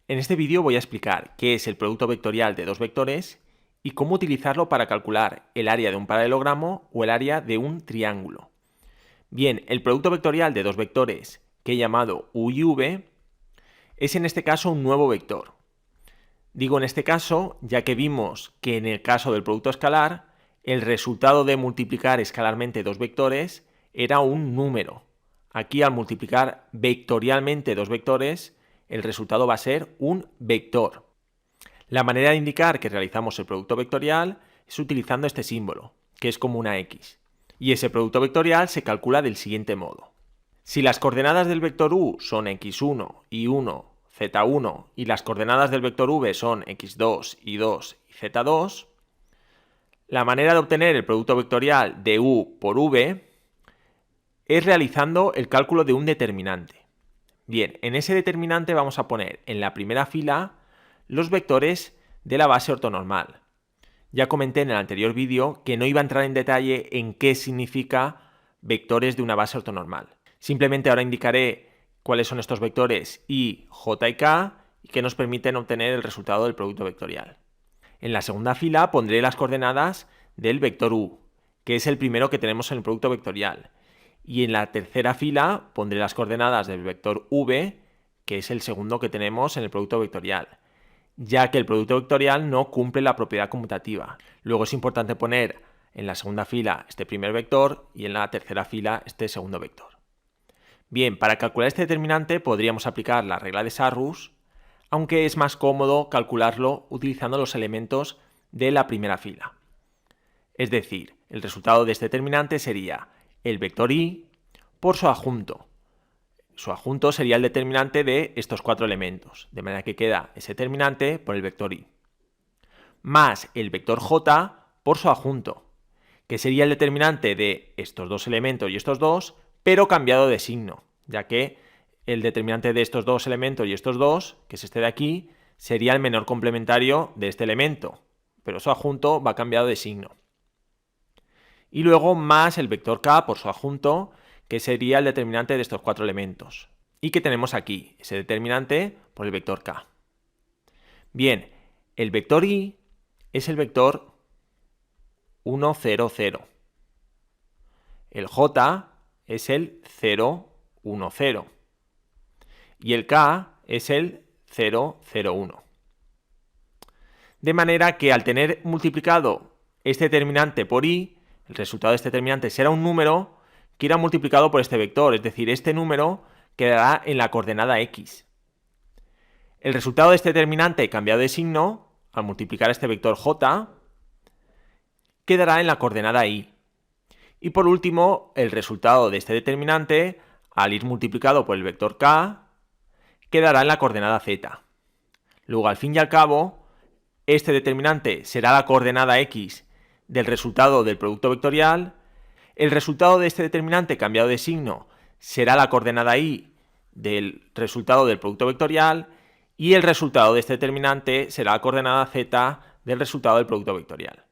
En este vídeo voy a explicar qué es el producto vectorial de dos vectores y cómo utilizarlo para calcular el área de un paralelogramo o el área de un triángulo. Bien, el producto vectorial de dos vectores, que he llamado u y v, es en este caso un nuevo vector. Digo en este caso, ya que vimos que en el caso del producto escalar, el resultado de multiplicar escalarmente dos vectores era un número. Aquí, al multiplicar vectorialmente dos vectores, el resultado va a ser un vector. La manera de indicar que realizamos el producto vectorial es utilizando este símbolo, que es como una X. Y ese producto vectorial se calcula del siguiente modo. Si las coordenadas del vector u son x1, y1, z1 y las coordenadas del vector v son x2, y2 y z2, la manera de obtener el producto vectorial de u por v es realizando el cálculo de un determinante. Bien, en ese determinante vamos a poner en la primera fila los vectores de la base ortonormal. Ya comenté en el anterior vídeo que no iba a entrar en detalle en qué significa vectores de una base ortonormal. Simplemente ahora indicaré cuáles son estos vectores i, j y k y que nos permiten obtener el resultado del producto vectorial. En la segunda fila pondré las coordenadas del vector u, que es el primero que tenemos en el producto vectorial. Y en la tercera fila pondré las coordenadas del vector v, que es el segundo que tenemos en el producto vectorial, ya que el producto vectorial no cumple la propiedad conmutativa. Luego es importante poner en la segunda fila este primer vector y en la tercera fila este segundo vector. Bien, para calcular este determinante podríamos aplicar la regla de Sarrus, aunque es más cómodo calcularlo utilizando los elementos de la primera fila. Es decir, el resultado de este determinante sería el vector i por su adjunto. Su adjunto sería el determinante de estos cuatro elementos, de manera que queda ese determinante por el vector i, más el vector j por su adjunto, que sería el determinante de estos dos elementos y estos dos, pero cambiado de signo, ya que el determinante de estos dos elementos y estos dos, que es este de aquí, sería el menor complementario de este elemento, pero su adjunto va cambiado de signo. Y luego más el vector k por su adjunto, que sería el determinante de estos cuatro elementos. Y que tenemos aquí, ese determinante por el vector k. Bien, el vector i es el vector 1, 0, 0. El j es el 0, 1, 0. Y el k es el 0, 0, 1. De manera que al tener multiplicado este determinante por i, el resultado de este determinante será un número que irá multiplicado por este vector, es decir, este número quedará en la coordenada x. El resultado de este determinante cambiado de signo, al multiplicar este vector j, quedará en la coordenada y. Y por último, el resultado de este determinante, al ir multiplicado por el vector k, quedará en la coordenada z. Luego, al fin y al cabo, este determinante será la coordenada x del resultado del producto vectorial. El resultado de este determinante cambiado de signo será la coordenada y del resultado del producto vectorial y el resultado de este determinante será la coordenada z del resultado del producto vectorial.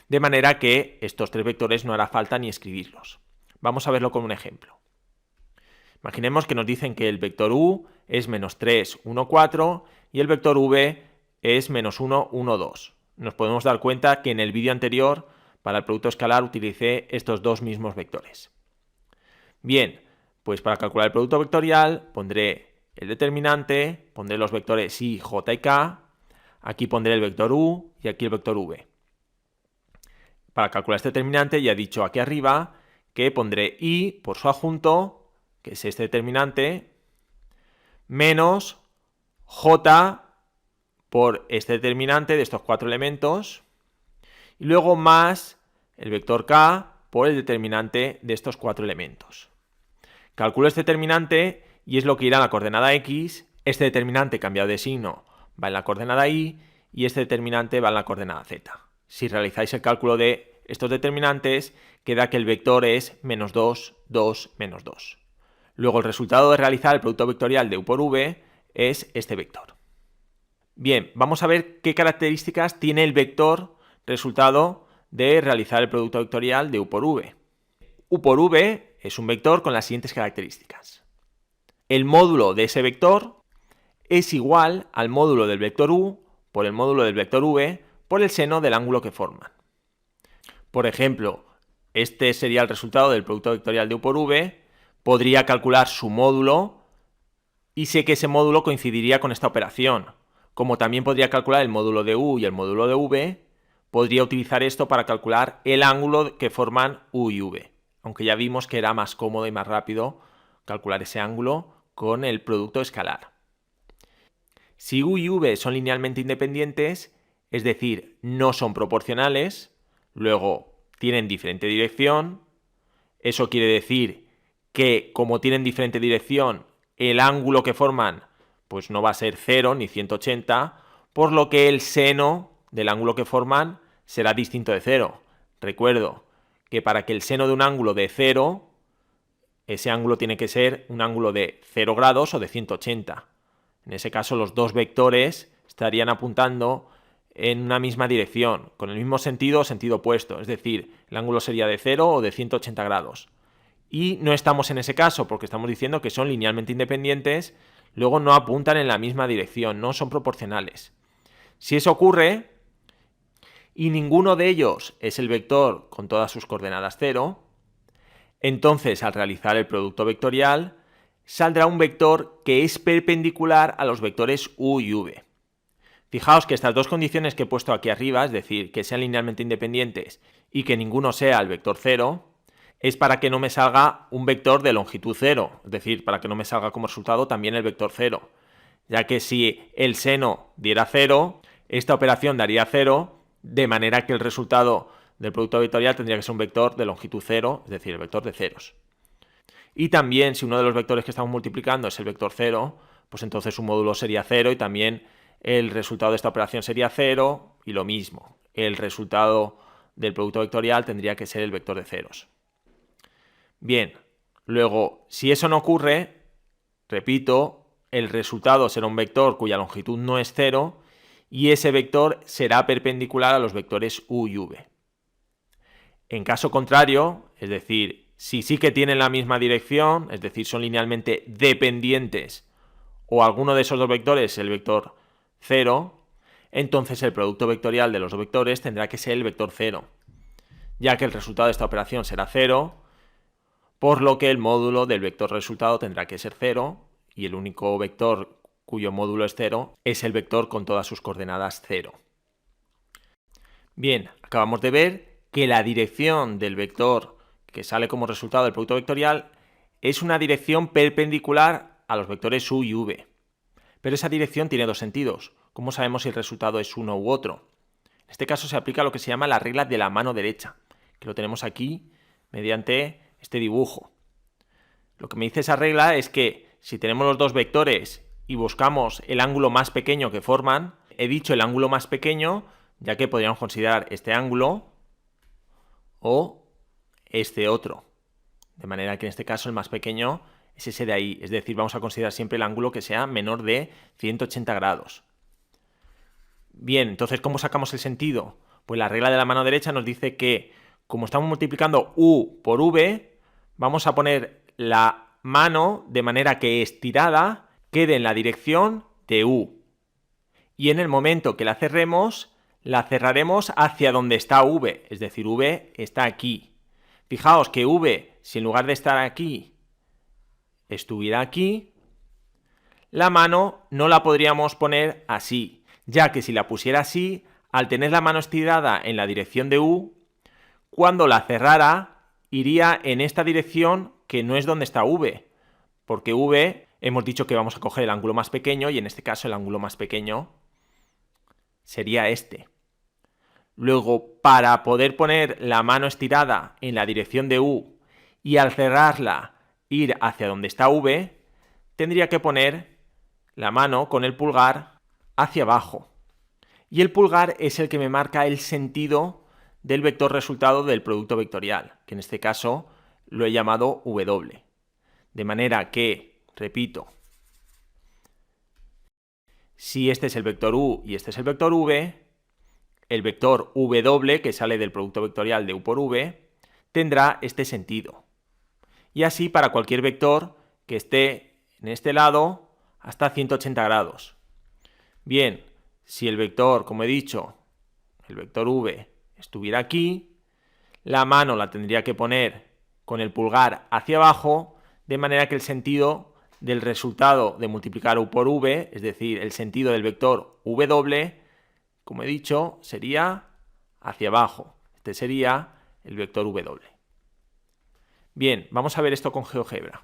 De manera que estos tres vectores no hará falta ni escribirlos. Vamos a verlo con un ejemplo. Imaginemos que nos dicen que el vector u es menos 3, 1, 4 y el vector v es menos 1, 1, 2. Nos podemos dar cuenta que en el vídeo anterior, para el producto escalar, utilicé estos dos mismos vectores. Bien, pues para calcular el producto vectorial pondré el determinante, pondré los vectores i, j y k, aquí pondré el vector u y aquí el vector v. Para calcular este determinante ya he dicho aquí arriba que pondré i por su adjunto, que es este determinante, menos j por este determinante de estos cuatro elementos, y luego más el vector k por el determinante de estos cuatro elementos. Calculo este determinante y es lo que irá en la coordenada x, este determinante cambiado de signo va en la coordenada y y este determinante va en la coordenada z. Si realizáis el cálculo de estos determinantes, queda que el vector es menos 2, 2, menos 2. Luego el resultado de realizar el producto vectorial de u por v es este vector. Bien, vamos a ver qué características tiene el vector resultado de realizar el producto vectorial de u por v. U por v es un vector con las siguientes características. El módulo de ese vector es igual al módulo del vector u por el módulo del vector v por el seno del ángulo que forman. Por ejemplo, este sería el resultado del producto vectorial de u por v, podría calcular su módulo y sé que ese módulo coincidiría con esta operación. Como también podría calcular el módulo de u y el módulo de v, podría utilizar esto para calcular el ángulo que forman u y v, aunque ya vimos que era más cómodo y más rápido calcular ese ángulo con el producto escalar. Si u y v son linealmente independientes, es decir, no son proporcionales, luego tienen diferente dirección, eso quiere decir que como tienen diferente dirección, el ángulo que forman pues no va a ser 0 ni 180, por lo que el seno del ángulo que forman será distinto de 0. Recuerdo que para que el seno de un ángulo de 0, ese ángulo tiene que ser un ángulo de 0 grados o de 180. En ese caso los dos vectores estarían apuntando en una misma dirección, con el mismo sentido o sentido opuesto, es decir, el ángulo sería de 0 o de 180 grados. Y no estamos en ese caso porque estamos diciendo que son linealmente independientes, luego no apuntan en la misma dirección, no son proporcionales. Si eso ocurre y ninguno de ellos es el vector con todas sus coordenadas 0, entonces al realizar el producto vectorial saldrá un vector que es perpendicular a los vectores u y v. Fijaos que estas dos condiciones que he puesto aquí arriba, es decir, que sean linealmente independientes y que ninguno sea el vector 0, es para que no me salga un vector de longitud 0, es decir, para que no me salga como resultado también el vector 0, ya que si el seno diera 0, esta operación daría 0, de manera que el resultado del producto vectorial tendría que ser un vector de longitud 0, es decir, el vector de ceros. Y también, si uno de los vectores que estamos multiplicando es el vector 0, pues entonces su módulo sería 0 y también el resultado de esta operación sería 0 y lo mismo. El resultado del producto vectorial tendría que ser el vector de ceros. Bien, luego, si eso no ocurre, repito, el resultado será un vector cuya longitud no es 0 y ese vector será perpendicular a los vectores u y v. En caso contrario, es decir, si sí que tienen la misma dirección, es decir, son linealmente dependientes o alguno de esos dos vectores, el vector 0, entonces el producto vectorial de los dos vectores tendrá que ser el vector 0, ya que el resultado de esta operación será 0, por lo que el módulo del vector resultado tendrá que ser 0 y el único vector cuyo módulo es 0 es el vector con todas sus coordenadas 0. Bien, acabamos de ver que la dirección del vector que sale como resultado del producto vectorial es una dirección perpendicular a los vectores u y v. Pero esa dirección tiene dos sentidos. ¿Cómo sabemos si el resultado es uno u otro? En este caso se aplica lo que se llama la regla de la mano derecha, que lo tenemos aquí mediante este dibujo. Lo que me dice esa regla es que si tenemos los dos vectores y buscamos el ángulo más pequeño que forman, he dicho el ángulo más pequeño, ya que podríamos considerar este ángulo o este otro. De manera que en este caso el más pequeño es ese de ahí, es decir, vamos a considerar siempre el ángulo que sea menor de 180 grados. Bien, entonces, ¿cómo sacamos el sentido? Pues la regla de la mano derecha nos dice que, como estamos multiplicando u por v, vamos a poner la mano de manera que estirada quede en la dirección de u. Y en el momento que la cerremos, la cerraremos hacia donde está v, es decir, v está aquí. Fijaos que v, si en lugar de estar aquí, estuviera aquí, la mano no la podríamos poner así, ya que si la pusiera así, al tener la mano estirada en la dirección de u, cuando la cerrara, iría en esta dirección que no es donde está v, porque v hemos dicho que vamos a coger el ángulo más pequeño y en este caso el ángulo más pequeño sería este. Luego, para poder poner la mano estirada en la dirección de u y al cerrarla ir hacia donde está v, tendría que poner la mano con el pulgar hacia abajo. Y el pulgar es el que me marca el sentido del vector resultado del producto vectorial, que en este caso lo he llamado w. De manera que, repito, si este es el vector u y este es el vector v, el vector w, que sale del producto vectorial de u por v, tendrá este sentido. Y así para cualquier vector que esté en este lado, hasta 180 grados. Bien, si el vector, como he dicho, el vector v estuviera aquí, la mano la tendría que poner con el pulgar hacia abajo, de manera que el sentido del resultado de multiplicar u por v, es decir, el sentido del vector w, como he dicho, sería hacia abajo. Este sería el vector w. Bien, vamos a ver esto con GeoGebra.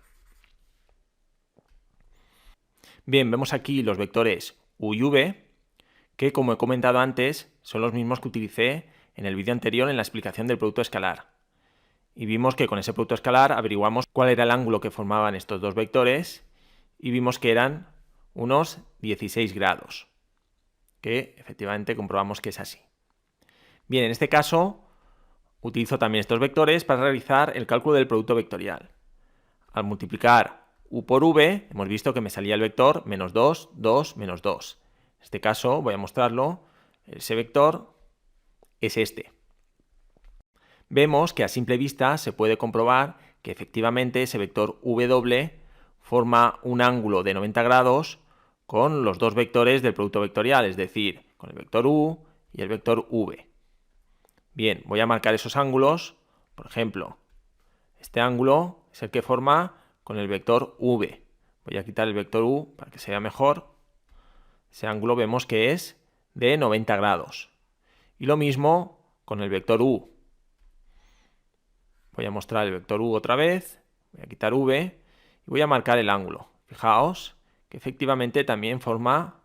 Bien, vemos aquí los vectores u y v, que como he comentado antes, son los mismos que utilicé en el vídeo anterior en la explicación del producto escalar. Y vimos que con ese producto escalar averiguamos cuál era el ángulo que formaban estos dos vectores y vimos que eran unos 16 grados, que efectivamente comprobamos que es así. Bien, en este caso utilizo también estos vectores para realizar el cálculo del producto vectorial. Al multiplicar u por v, hemos visto que me salía el vector menos 2, 2, menos 2. En este caso voy a mostrarlo, ese vector es este. Vemos que a simple vista se puede comprobar que efectivamente ese vector w forma un ángulo de 90 grados con los dos vectores del producto vectorial, es decir, con el vector u y el vector v. Bien, voy a marcar esos ángulos. Por ejemplo, este ángulo es el que forma con el vector v. Voy a quitar el vector u para que se vea mejor. Ese ángulo vemos que es de 90 grados. Y lo mismo con el vector u. Voy a mostrar el vector u otra vez. Voy a quitar v y voy a marcar el ángulo. Fijaos que efectivamente también forma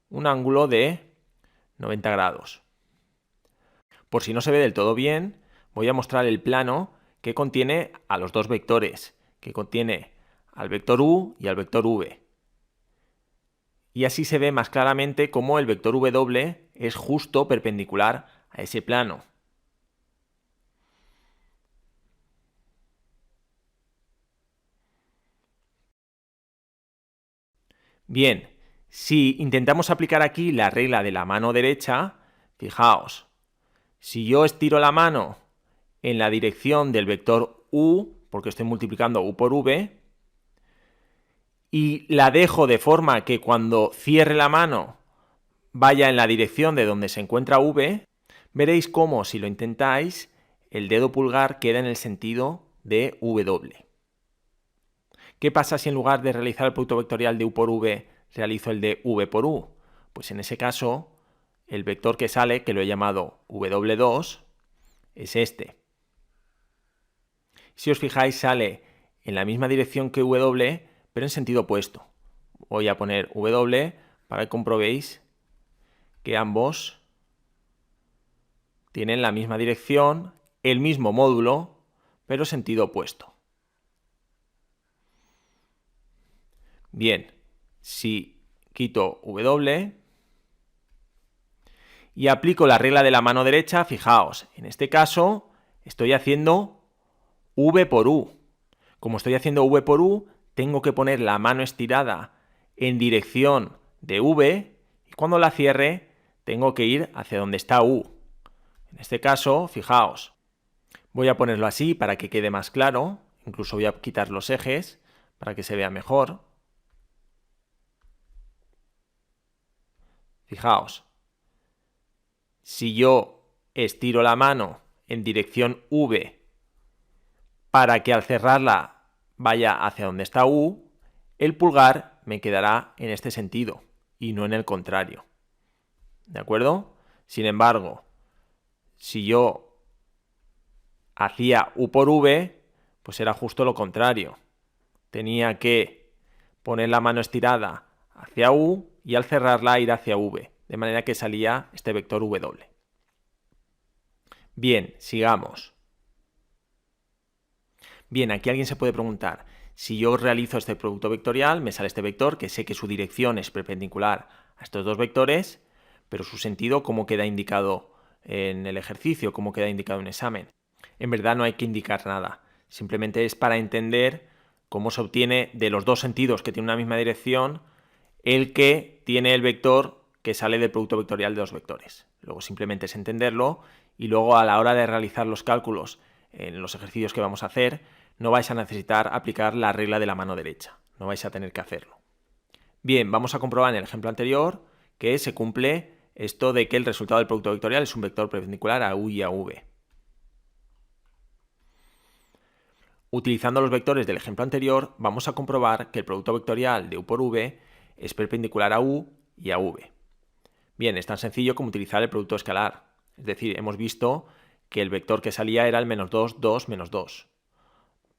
un ángulo de 90 grados. Por si no se ve del todo bien, voy a mostrar el plano que contiene a los dos vectores, que contiene al vector u y al vector v. Y así se ve más claramente cómo el vector w es justo perpendicular a ese plano. Bien, si intentamos aplicar aquí la regla de la mano derecha, fijaos, si yo estiro la mano en la dirección del vector u, porque estoy multiplicando u por v, y la dejo de forma que cuando cierre la mano vaya en la dirección de donde se encuentra v, veréis cómo, si lo intentáis, el dedo pulgar queda en el sentido de w. ¿Qué pasa si en lugar de realizar el producto vectorial de u por v, realizo el de v por u? Pues en ese caso, el vector que sale, que lo he llamado w2, es este. Si os fijáis, sale en la misma dirección que w, pero en sentido opuesto. Voy a poner w para que comprobéis que ambos tienen la misma dirección, el mismo módulo, pero sentido opuesto. Bien, si quito w y aplico la regla de la mano derecha, fijaos, en este caso estoy haciendo v por u. Como estoy haciendo v por u, tengo que poner la mano estirada en dirección de v y cuando la cierre tengo que ir hacia donde está u. En este caso, fijaos, voy a ponerlo así para que quede más claro, incluso voy a quitar los ejes para que se vea mejor. Fijaos, si yo estiro la mano en dirección v para que al cerrarla vaya hacia donde está u, el pulgar me quedará en este sentido y no en el contrario. ¿De acuerdo? Sin embargo, si yo hacía u por v, pues era justo lo contrario. Tenía que poner la mano estirada hacia u y al cerrarla ir hacia v, de manera que salía este vector w. Bien, sigamos. Bien, aquí alguien se puede preguntar, si yo realizo este producto vectorial, me sale este vector, que sé que su dirección es perpendicular a estos dos vectores, pero su sentido, ¿cómo queda indicado en el ejercicio? ¿Cómo queda indicado en examen? En verdad no hay que indicar nada, simplemente es para entender cómo se obtiene de los dos sentidos que tienen una misma dirección el que tiene el vector que sale del producto vectorial de dos vectores. Luego simplemente es entenderlo y luego a la hora de realizar los cálculos en los ejercicios que vamos a hacer, no vais a necesitar aplicar la regla de la mano derecha, no vais a tener que hacerlo. Bien, vamos a comprobar en el ejemplo anterior que se cumple esto de que el resultado del producto vectorial es un vector perpendicular a u y a v. Utilizando los vectores del ejemplo anterior, vamos a comprobar que el producto vectorial de u por v es perpendicular a u y a v. Bien, es tan sencillo como utilizar el producto escalar. Es decir, hemos visto que el vector que salía era el -2, 2, -2.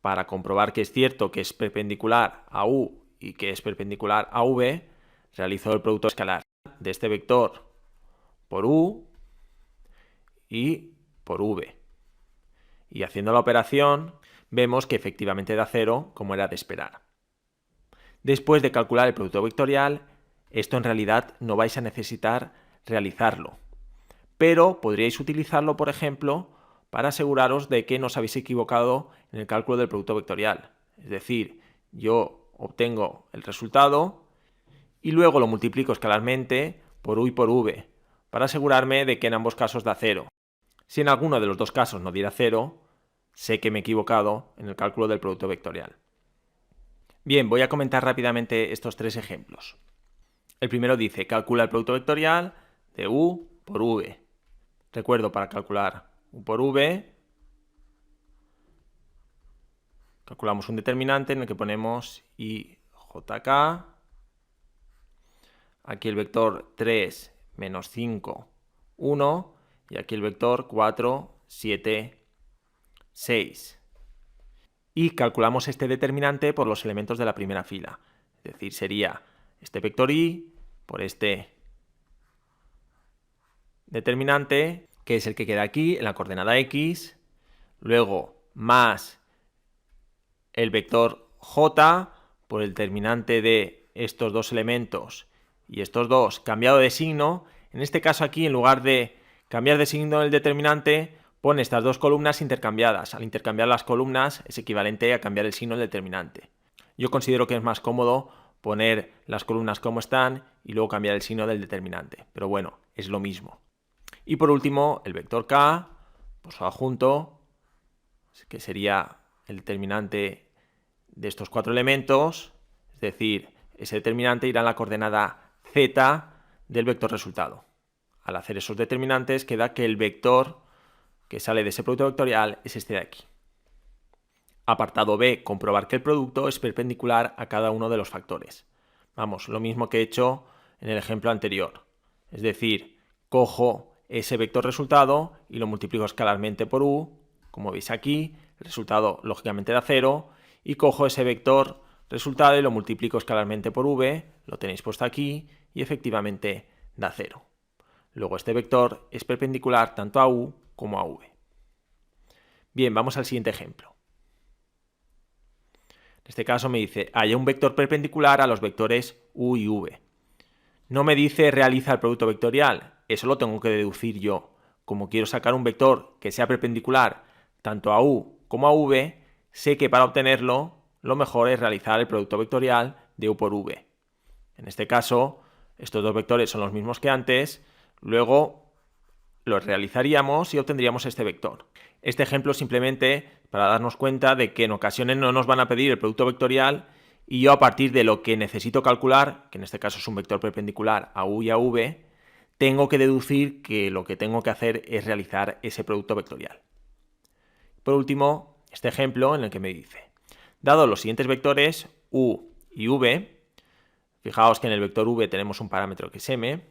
Para comprobar que es cierto que es perpendicular a u y que es perpendicular a v, realizo el producto escalar de este vector por u y por v. Y haciendo la operación, vemos que efectivamente da 0, como era de esperar. Después de calcular el producto vectorial, esto en realidad no vais a necesitar realizarlo, pero podríais utilizarlo, por ejemplo, para aseguraros de que no os habéis equivocado en el cálculo del producto vectorial. Es decir, yo obtengo el resultado y luego lo multiplico escalarmente por u y por v, para asegurarme de que en ambos casos da 0. Si en alguno de los dos casos no diera 0, sé que me he equivocado en el cálculo del producto vectorial. Bien, voy a comentar rápidamente estos tres ejemplos. El primero dice, calcula el producto vectorial de u por v. Recuerdo, para calcular u por v, calculamos un determinante en el que ponemos ijk, aquí el vector 3, menos 5, 1, y aquí el vector 4, 7, 6. Y calculamos este determinante por los elementos de la primera fila. Es decir, sería este vector y por este determinante, que es el que queda aquí en la coordenada x, luego más el vector j por el determinante de estos dos elementos y estos dos cambiado de signo. En este caso aquí, en lugar de cambiar de signo el determinante, pone estas dos columnas intercambiadas. Al intercambiar las columnas es equivalente a cambiar el signo del determinante. Yo considero que es más cómodo poner las columnas como están y luego cambiar el signo del determinante, pero bueno, es lo mismo. Y por último, el vector k, por su adjunto, que sería el determinante de estos cuatro elementos, es decir, ese determinante irá en la coordenada z del vector resultado. Al hacer esos determinantes queda que el vector que sale de ese producto vectorial es este de aquí. Apartado B, comprobar que el producto es perpendicular a cada uno de los factores. Vamos, lo mismo que he hecho en el ejemplo anterior. Es decir, cojo ese vector resultado y lo multiplico escalarmente por u, como veis aquí, el resultado lógicamente da 0, y cojo ese vector resultado y lo multiplico escalarmente por v, lo tenéis puesto aquí, y efectivamente da 0. Luego este vector es perpendicular tanto a u como a v. Bien, vamos al siguiente ejemplo. En este caso me dice, haya un vector perpendicular a los vectores u y v. No me dice realiza el producto vectorial, eso lo tengo que deducir yo. Como quiero sacar un vector que sea perpendicular tanto a u como a v, sé que para obtenerlo lo mejor es realizar el producto vectorial de u por v. En este caso, estos dos vectores son los mismos que antes, luego los realizaríamos y obtendríamos este vector. Este ejemplo simplemente para darnos cuenta de que en ocasiones no nos van a pedir el producto vectorial y yo a partir de lo que necesito calcular, que en este caso es un vector perpendicular a u y a v, tengo que deducir que lo que tengo que hacer es realizar ese producto vectorial. Por último, este ejemplo en el que me dice, dado los siguientes vectores u y v, fijaos que en el vector v tenemos un parámetro que es m,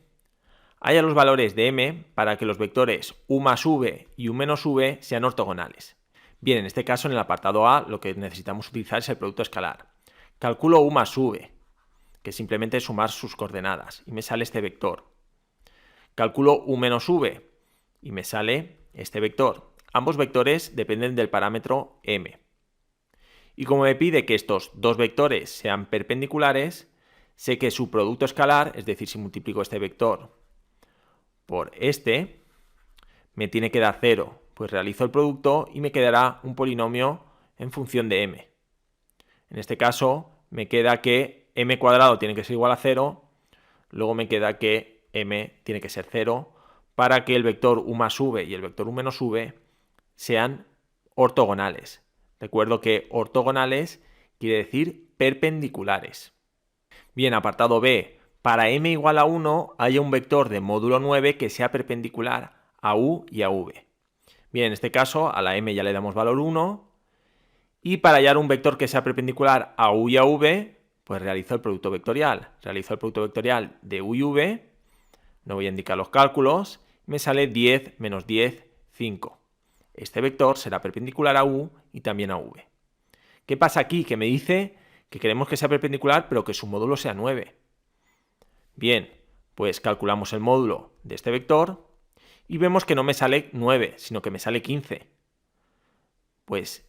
haya los valores de m para que los vectores u más v y u menos v sean ortogonales. Bien, en este caso en el apartado A lo que necesitamos utilizar es el producto escalar. Calculo u más v, que simplemente es sumar sus coordenadas, y me sale este vector. Calculo u menos v, y me sale este vector. Ambos vectores dependen del parámetro m. Y como me pide que estos dos vectores sean perpendiculares, sé que su producto escalar, es decir, si multiplico este vector por este, me tiene que dar 0, pues realizo el producto y me quedará un polinomio en función de m. En este caso me queda que m cuadrado tiene que ser igual a 0, luego me queda que m tiene que ser 0 para que el vector u más v y el vector u menos v sean ortogonales. Recuerdo que ortogonales quiere decir perpendiculares. Bien, apartado B. Para m igual a 1 haya un vector de módulo 9 que sea perpendicular a u y a v. Bien, en este caso a la m ya le damos valor 1 y para hallar un vector que sea perpendicular a u y a v, pues realizo el producto vectorial. Realizo el producto vectorial de u y v, no voy a indicar los cálculos, me sale 10 menos 10, 5. Este vector será perpendicular a u y también a v. ¿Qué pasa aquí? Que me dice que queremos que sea perpendicular pero que su módulo sea 9. Bien, pues calculamos el módulo de este vector y vemos que no me sale 9, sino que me sale 15. Pues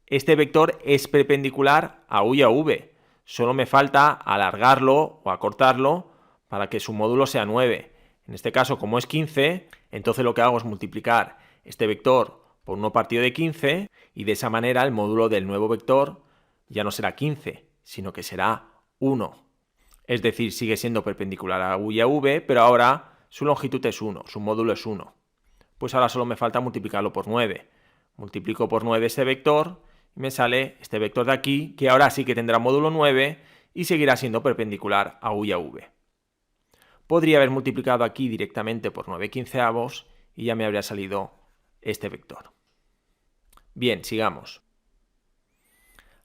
este vector es perpendicular a u y a v. Solo me falta alargarlo o acortarlo para que su módulo sea 9. En este caso, como es 15, entonces lo que hago es multiplicar este vector por 1 partido de 15 y de esa manera el módulo del nuevo vector ya no será 15, sino que será 1. Es decir, sigue siendo perpendicular a u y a v, pero ahora su longitud es 1, su módulo es 1. Pues ahora solo me falta multiplicarlo por 9. Multiplico por 9 este vector y me sale este vector de aquí, que ahora sí que tendrá módulo 9 y seguirá siendo perpendicular a u y a v. Podría haber multiplicado aquí directamente por 9/15 y ya me habría salido este vector. Bien, sigamos.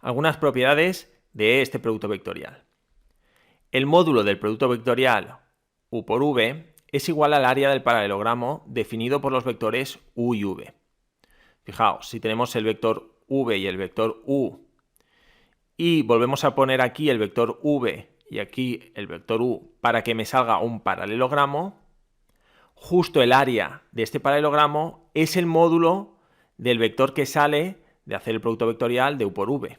Algunas propiedades de este producto vectorial. El módulo del producto vectorial u por v es igual al área del paralelogramo definido por los vectores u y v. Fijaos, si tenemos el vector v y el vector u y volvemos a poner aquí el vector v y aquí el vector u para que me salga un paralelogramo, justo el área de este paralelogramo es el módulo del vector que sale de hacer el producto vectorial de u por v.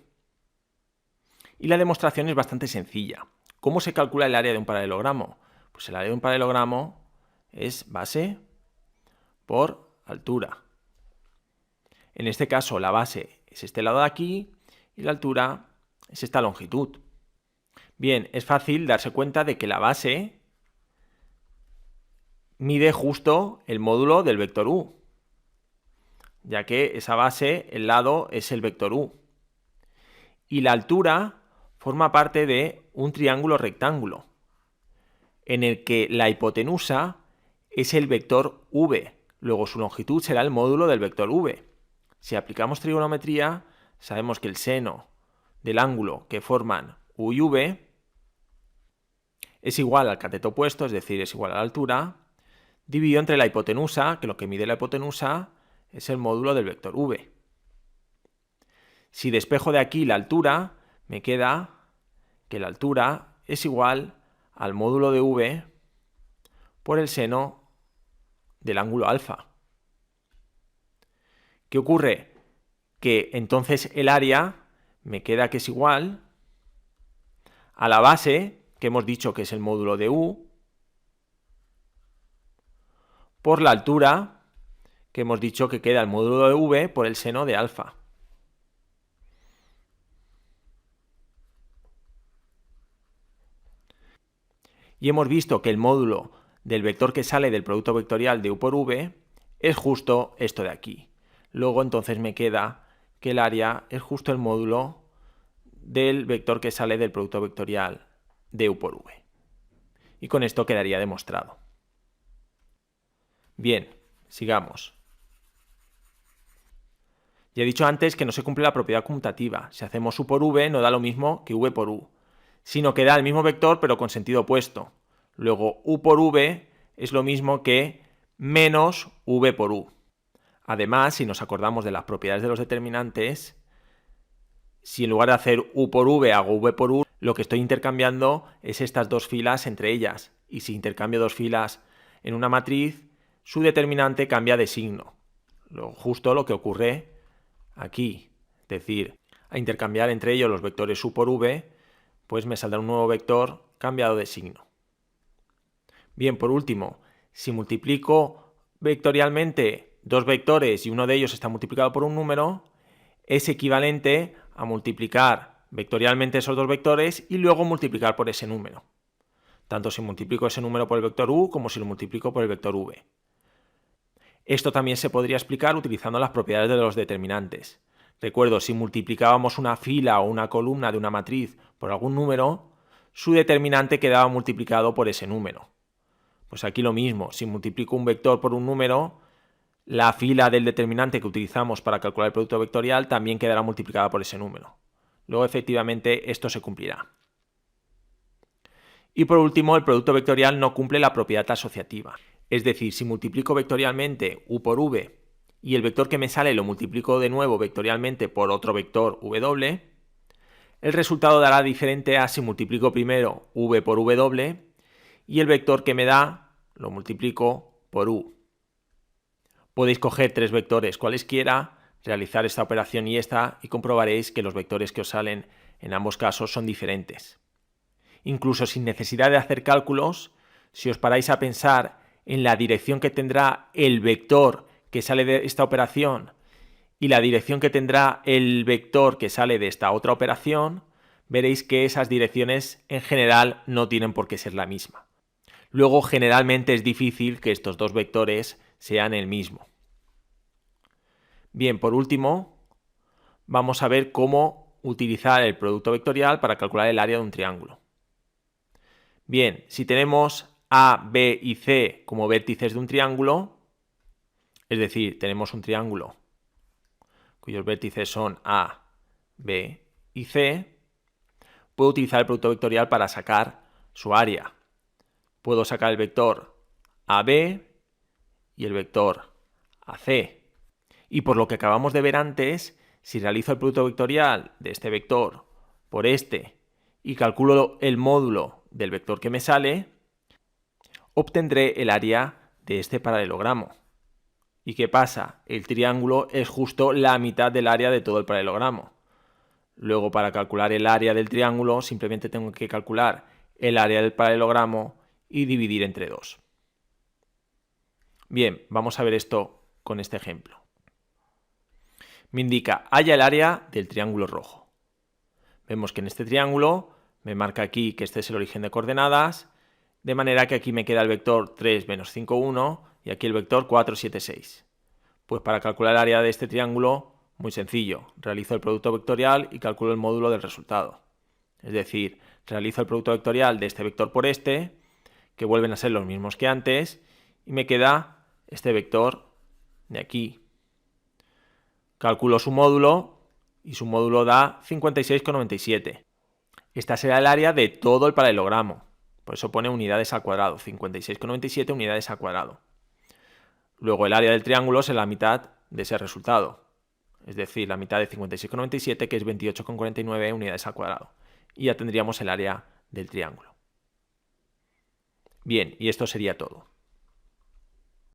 Y la demostración es bastante sencilla. ¿Cómo se calcula el área de un paralelogramo? Pues el área de un paralelogramo es base por altura. En este caso la base es este lado de aquí y la altura es esta longitud. Bien, es fácil darse cuenta de que la base mide justo el módulo del vector u, ya que esa base, el lado, es el vector u. Y la altura forma parte de un triángulo rectángulo, en el que la hipotenusa es el vector v, luego su longitud será el módulo del vector v. Si aplicamos trigonometría, sabemos que el seno del ángulo que forman u y v es igual al cateto opuesto, es decir, es igual a la altura, dividido entre la hipotenusa, que lo que mide la hipotenusa es el módulo del vector v. Si despejo de aquí la altura, me queda que la altura es igual al módulo de v por el seno del ángulo alfa. ¿Qué ocurre? Que entonces el área me queda que es igual a la base, que hemos dicho que es el módulo de u, por la altura, que hemos dicho que queda el módulo de v por el seno de alfa. Y hemos visto que el módulo del vector que sale del producto vectorial de u por v es justo esto de aquí. Luego entonces me queda que el área es justo el módulo del vector que sale del producto vectorial de u por v. Y con esto quedaría demostrado. Bien, sigamos. Ya he dicho antes que no se cumple la propiedad conmutativa. Si hacemos u por v no da lo mismo que v por u, sino que da el mismo vector pero con sentido opuesto. Luego u por v es lo mismo que menos v por u. Además, si nos acordamos de las propiedades de los determinantes, si en lugar de hacer u por v hago v por u, lo que estoy intercambiando es estas dos filas entre ellas. Y si intercambio dos filas en una matriz, su determinante cambia de signo. Justo lo que ocurre aquí. Es decir, a intercambiar entre ellos los vectores u por v, pues me saldrá un nuevo vector cambiado de signo. Bien, por último, si multiplico vectorialmente dos vectores y uno de ellos está multiplicado por un número, es equivalente a multiplicar vectorialmente esos dos vectores y luego multiplicar por ese número. Tanto si multiplico ese número por el vector u como si lo multiplico por el vector v. Esto también se podría explicar utilizando las propiedades de los determinantes. Recuerdo, si multiplicábamos una fila o una columna de una matriz por algún número, su determinante quedaba multiplicado por ese número. Pues aquí lo mismo, si multiplico un vector por un número, la fila del determinante que utilizamos para calcular el producto vectorial también quedará multiplicada por ese número. Luego, efectivamente, esto se cumplirá. Y por último, el producto vectorial no cumple la propiedad asociativa. Es decir, si multiplico vectorialmente u por v y el vector que me sale lo multiplico de nuevo vectorialmente por otro vector w, el resultado dará diferente a si multiplico primero v por w y el vector que me da lo multiplico por u. Podéis coger tres vectores cualesquiera, realizar esta operación y esta y comprobaréis que los vectores que os salen en ambos casos son diferentes. Incluso sin necesidad de hacer cálculos, si os paráis a pensar en la dirección que tendrá el vector que sale de esta operación y la dirección que tendrá el vector que sale de esta otra operación, veréis que esas direcciones en general no tienen por qué ser la misma. Luego, generalmente es difícil que estos dos vectores sean el mismo. Bien, por último, vamos a ver cómo utilizar el producto vectorial para calcular el área de un triángulo. Bien, si tenemos A, B y C como vértices de un triángulo, es decir, tenemos un triángulo cuyos vértices son A, B y C, puedo utilizar el producto vectorial para sacar su área. Puedo sacar el vector AB y el vector AC. Y por lo que acabamos de ver antes, si realizo el producto vectorial de este vector por este y calculo el módulo del vector que me sale, obtendré el área de este paralelogramo. ¿Y qué pasa? El triángulo es justo la mitad del área de todo el paralelogramo. Luego, para calcular el área del triángulo, simplemente tengo que calcular el área del paralelogramo y dividir entre 2. Bien, vamos a ver esto con este ejemplo. Me indica, halla el área del triángulo rojo. Vemos que en este triángulo me marca aquí que este es el origen de coordenadas, de manera que aquí me queda el vector 3, menos 5, 1 y aquí el vector 4, 7, 6. Pues para calcular el área de este triángulo, muy sencillo, realizo el producto vectorial y calculo el módulo del resultado. Es decir, realizo el producto vectorial de este vector por este, que vuelven a ser los mismos que antes, y me queda este vector de aquí. Calculo su módulo y su módulo da 56,97. Esta será el área de todo el paralelogramo. Por eso pone unidades al cuadrado, 56,97 unidades al cuadrado. Luego el área del triángulo es la mitad de ese resultado. Es decir, la mitad de 56,97 que es 28,49 unidades al cuadrado. Y ya tendríamos el área del triángulo. Bien, y esto sería todo.